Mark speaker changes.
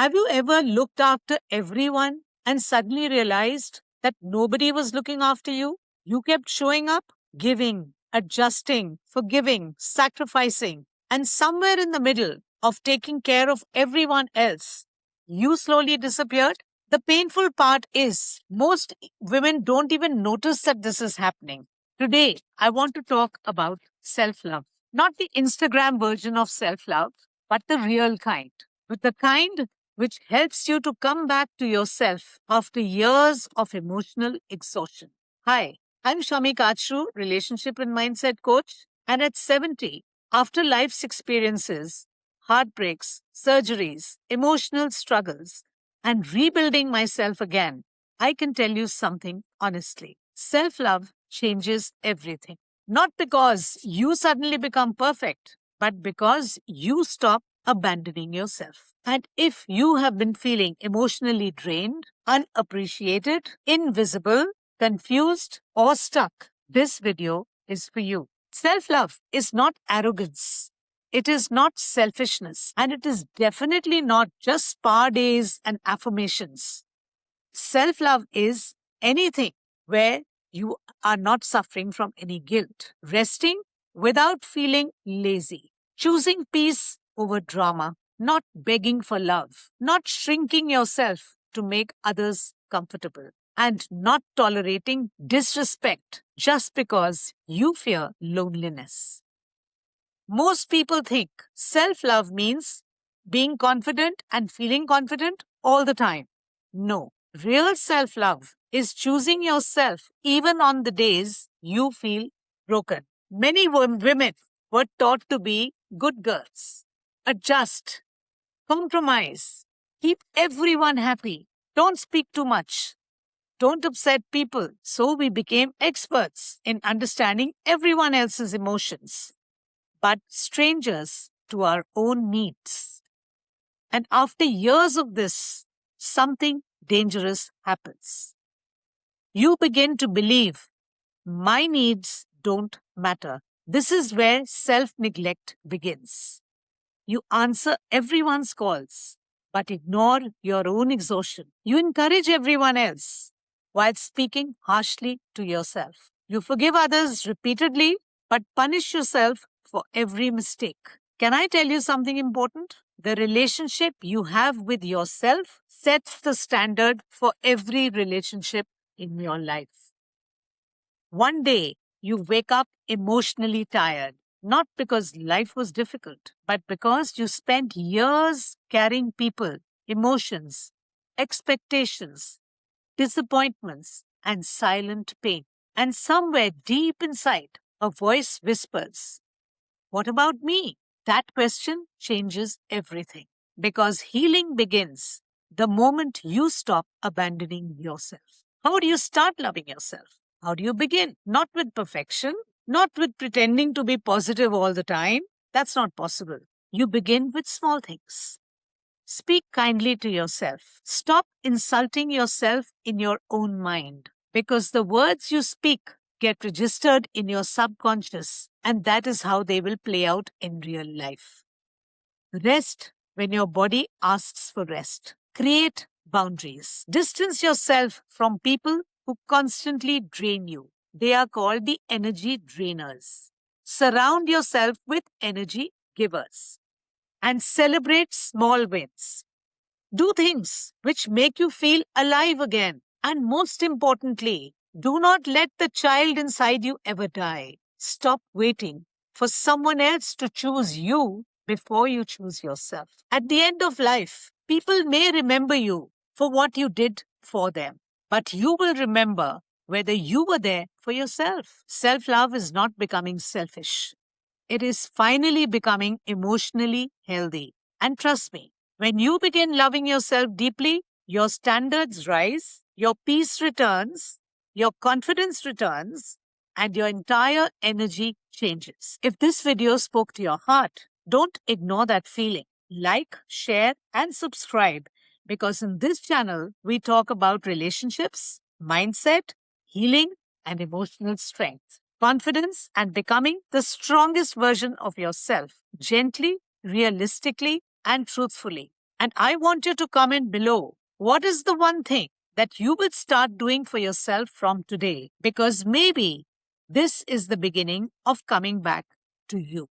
Speaker 1: Have you ever looked after everyone and suddenly realized that nobody was looking after you? You kept showing up, giving, adjusting, forgiving, sacrificing, and somewhere in the middle of taking care of everyone else, you slowly disappeared. The painful part is most women don't even notice that this is happening. Today, I want to talk about self love. Not the Instagram version of self love, but the real kind. With the kind which helps you to come back to yourself after years of emotional exhaustion. Hi, I'm Shami Kachru, relationship and mindset coach. And at 70, after life's experiences, heartbreaks, surgeries, emotional struggles, and rebuilding myself again, I can tell you something honestly. Self love changes everything. Not because you suddenly become perfect, but because you stop abandoning yourself. And if you have been feeling emotionally drained, unappreciated, invisible, confused, or stuck, this video is for you. Self love is not arrogance. It is not selfishness. And it is definitely not just spa days and affirmations. Self love is anything where you are not suffering from any guilt, resting without feeling lazy, choosing peace over drama, not begging for love, not shrinking yourself to make others comfortable, and not tolerating disrespect just because you fear loneliness. Most people think self love means being confident and feeling confident all the time. No, real self love is choosing yourself even on the days you feel broken. Many women were taught to be good girls, adjust, compromise, keep everyone happy, don't speak too much, don't upset people. So we became experts in understanding everyone else's emotions but strangers to our own needs. And after years of this, something dangerous happens. You begin to believe my needs don't matter. This is where self neglect begins. You answer everyone's calls, but ignore your own exhaustion. You encourage everyone else while speaking harshly to yourself. You forgive others repeatedly, but punish yourself for every mistake. Can I tell you something important? The relationship you have with yourself sets the standard for every relationship in your life. One day, you wake up emotionally tired, not because life was difficult, but because you spent years carrying people, emotions, expectations, disappointments, and silent pain. And somewhere deep inside, a voice whispers, what about me? That question changes everything because healing begins the moment you stop abandoning yourself. How do you start loving yourself? How do you begin? Not with perfection, not with pretending to be positive all the time. That's not possible. You begin with small things. Speak kindly to yourself. Stop insulting yourself in your own mind because the words you speak get registered in your subconscious, and that is how they will play out in real life. Rest when your body asks for rest. Create boundaries. Distance yourself from people who constantly drain you. They are called the energy drainers. Surround yourself with energy givers and celebrate small wins. Do things which make you feel alive again. And most importantly, do not let the child inside you ever die. Stop waiting for someone else to choose you before you choose yourself. At the end of life, people may remember you for what you did for them, but you will remember whether you were there for yourself. Self love is not becoming selfish, it is finally becoming emotionally healthy. And trust me, when you begin loving yourself deeply, your standards rise, your peace returns, your confidence returns, and your entire energy changes. If this video spoke to your heart, don't ignore that feeling. Like, share, and subscribe because in this channel, we talk about relationships, mindset, healing, and emotional strength, confidence, and becoming the strongest version of yourself, gently, realistically, and truthfully. And I want you to comment below, what is the one thing that you will start doing for yourself from today? Because maybe this is the beginning of coming back to you.